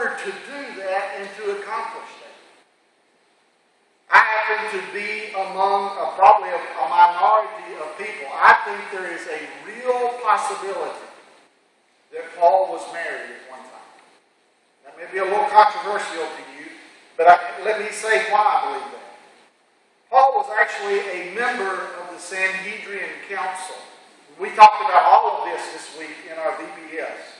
order to do that and to accomplish that. I happen to be among probably a minority of people. I think there is a real possibility that Paul was married at one time. That may be a little controversial to you, but let me say why I believe that. Paul was actually a member of the Sanhedrin Council. We talked about all of this week in our VBS.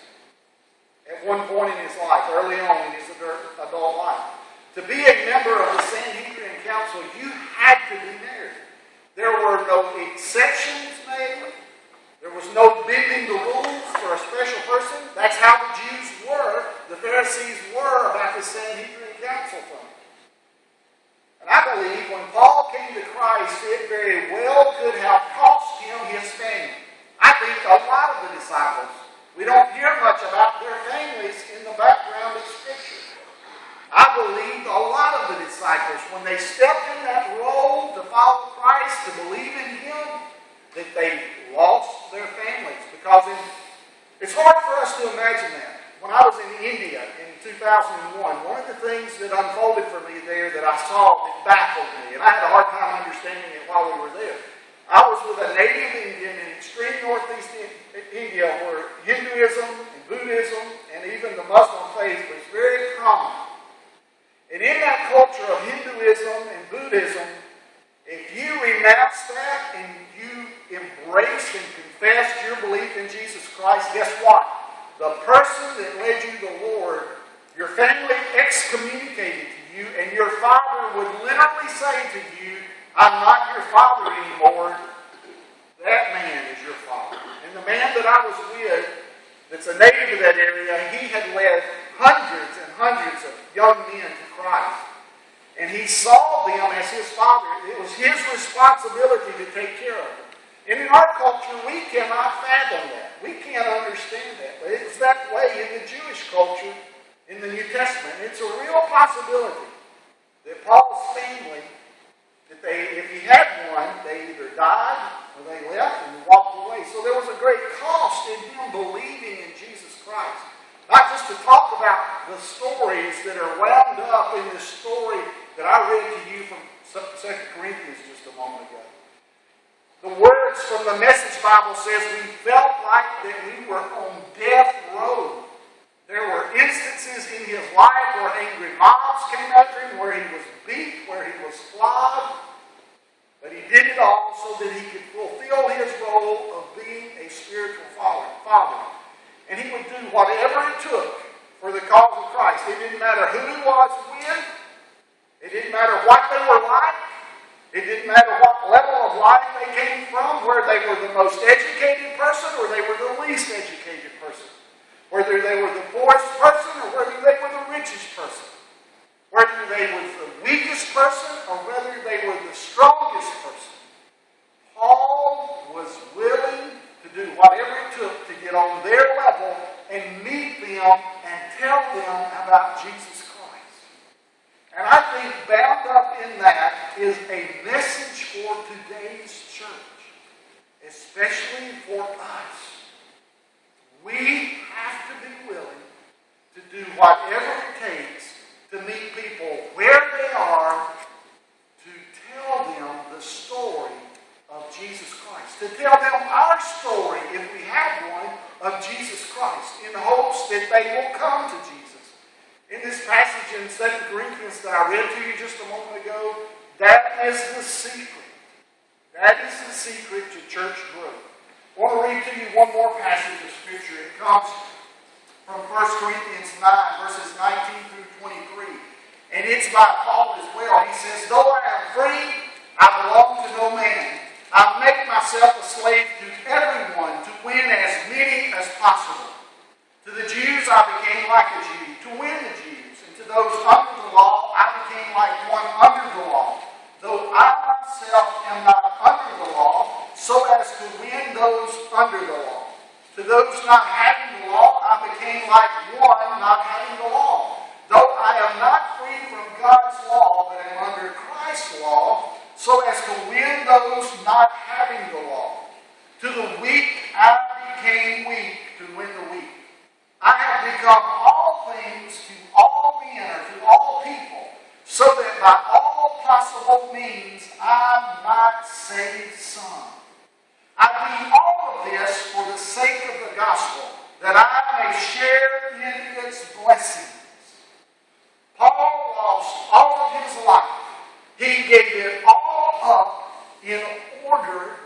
At one point in his life, early on in his adult life. To be a member of the Sanhedrin Council, you had to be married. There were no exceptions made. There was no bending the rules for a special person. That's how the Jews were, the Pharisees were about the Sanhedrin Council thing. And I believe when Paul came to Christ, it very well could have cost him his family. I think a lot of the disciples, we don't hear much about their families in the background of Scripture. I believe a lot of the disciples, when they stepped in that role to follow Christ, to believe in Him, that they lost their families. Because it's hard for us to imagine that. When I was in India in 2001, one of the things that unfolded for me there that I saw that baffled me, and I had a hard time understanding it while we were there. I was with a native Indian in extreme northeast India where Hinduism and Buddhism and even the Muslim faith was very prominent. And in that culture of Hinduism and Buddhism, if you renounce that and you embrace and confess your belief in Jesus Christ, guess what? The person that led you to the Lord, your family excommunicated to you, and your father would literally say to you, I'm not your father anymore. That man is your father. And the man that I was with, that's a native of that area, he had led hundreds and hundreds of young men to Christ. And he saw them as his father. It was his responsibility to take care of them. And in our culture, we cannot fathom that. We can't understand that. But it's that way in the Jewish culture in the New Testament. It's a real possibility that Paul's family, that if he had one, they either died or they left and walked away. So there was a great cost in him believing in Jesus Christ. Not just to talk about the stories that are wound up in this story that I read to you from 2 Corinthians just a moment ago. The words from the Message Bible says we felt like that we were on death row. There were instances in his life where angry mobs came after him, where he was beat, where he was flogged. But he did it all so that he could fulfill his role of being a spiritual father. And he would do whatever it took for the cause of Christ. It didn't matter who he was with. It didn't matter what they were like. It didn't matter what level of life they came from, whether they were the most educated person or they were the least educated person. Whether they were the poorest person or whether they were the richest person. Whether they were the weakest person or whether they were the strongest person. Paul was willing to do whatever it took to get on their level and meet them and tell them about Jesus Christ. And I think bound up in that is a message for today's church, especially for us. We have to be willing to do whatever it takes to meet people where they are, to tell them the story of Jesus Christ. To tell them our story, if we have one, of Jesus Christ, in hopes that they will come to Jesus. In this passage in 2 Corinthians that I read to you just a moment ago, that is the secret. That is the secret to church growth. I want to read to you one more passage of Scripture. It comes from 1 Corinthians 9, verses 19 through 23. And it's by Paul as well. He says, though I am free, I belong to no man. I make myself a slave to everyone to win as many as possible. To the Jews I became like a Jew, to win the Jews. And to those under the law, I became like one under the law. Though I myself am not under the law, so as to win those under the law. To those not having the law, I became like one not having the law. Though I am not free from God's law, but am under Christ's law, so as to win those not having the law. To the weak I became weak to win the weak. I have become all things to gospel means I might save some. I do all of this for the sake of the gospel, that I may share in its blessings. Paul lost all of his life. He gave it all up in order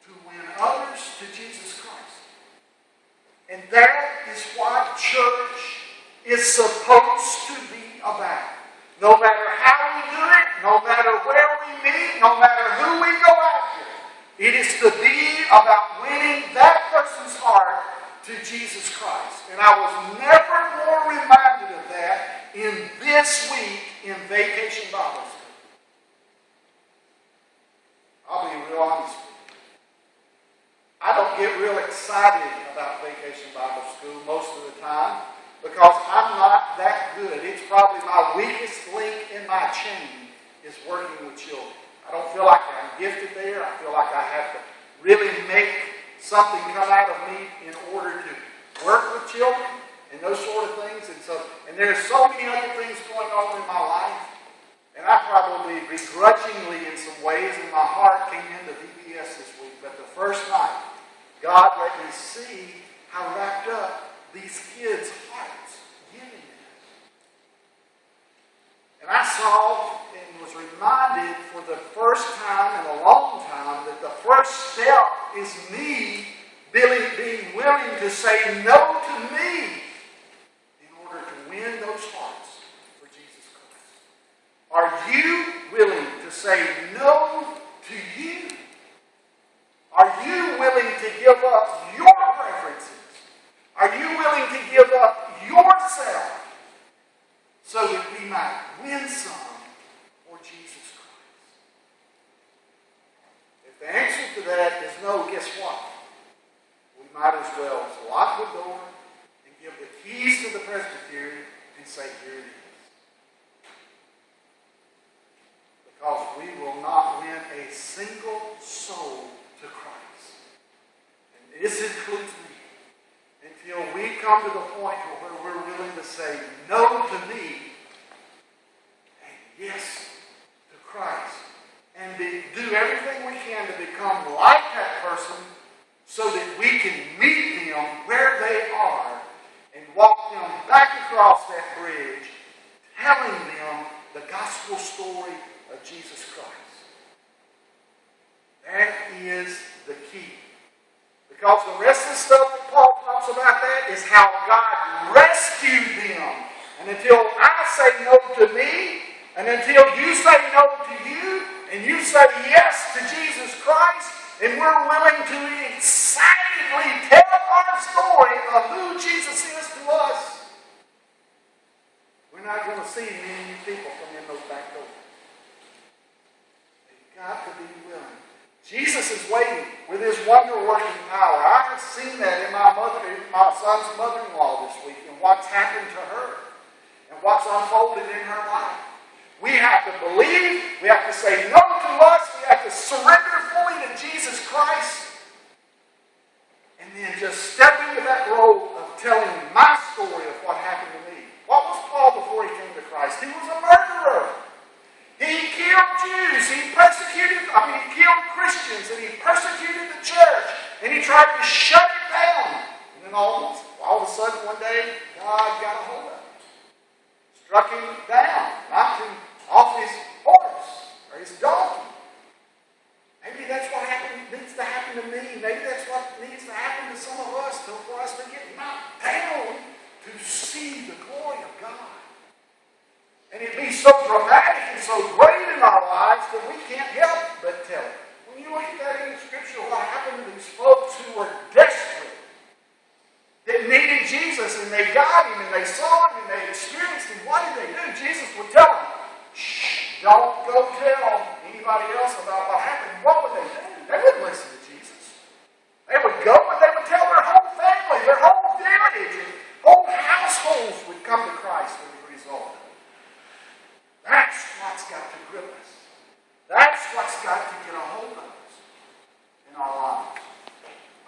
to win others to Jesus Christ. And that is what church is supposed to be about. No matter how we do it, no matter where we meet, no matter who we go after, it is to be about winning that person's heart to Jesus Christ. And I was never more reminded of that in this week in Vacation Bible School. I'll be real honest with you. I don't get real excited about Vacation Bible School most of the time because I'm not that good. It's probably my weakest link in my chain is working with children. I don't feel like I'm gifted there. I feel like I have to really make something come out of me in order to work with children and those sort of things. And there's so many other things going on in my life. And I probably begrudgingly in some ways in my heart came into VBS this week. But the first night, God let me see how wrapped up these kids' hearts giving them. And I saw and was reminded for the first time in a long time that the first step is me being willing to say no to me in order to win those hearts for Jesus Christ. Are you willing to say no to you? Are you willing to give up your preferences? Are you willing to give up yourself so that we might win some for Jesus Christ? If the answer to that is no, guess what? We might as well lock the door and give the keys to the Presbyterian and say, here it is. Because we will not win a single soul to Christ. And this includes me. Until we come to the point where we're willing to say no to me and yes to Christ. And do everything we can to become like that person so that we can meet them where they are and walk them back across that bridge, telling them the gospel story of Jesus Christ. That is the key. Because the rest of the stuff that Paul talks about that is how God rescued them. And until I say no to me, and until you say no to you, and you say yes to Jesus Christ, and we're willing to excitedly tell our story of who Jesus is to us, we're not going to see many people come in those back doors. You've got to be willing. Jesus is waiting with his wonder-working power. I have seen that in my son's mother-in-law this week and what's happened to her and what's unfolded in her life. We have to believe. We have to say no to us. We have to surrender fully to Jesus Christ. And then just step into that role of telling my story of what happened to me. What was Paul before he came to Christ? He was a murderer. He killed Jews. He killed Christians, and he persecuted the church, and he tried to shut it down. And then all of a sudden, one day, God got a hold of him, struck him down, knocked him off his horse or his donkey. Maybe that's what needs to happen to me. Maybe that's what needs to happen to some of us for us to get knocked down to see the glory of God. And it'd be so dramatic and so great in our lives that we can't help but tell it. When you look at that in the Scripture, what happened to these folks who were desperate, that needed Jesus, and they got him, and they saw him, and they experienced him, what did they do? Jesus would tell them, shh, don't go tell anybody else about what happened. What would they do? They wouldn't listen to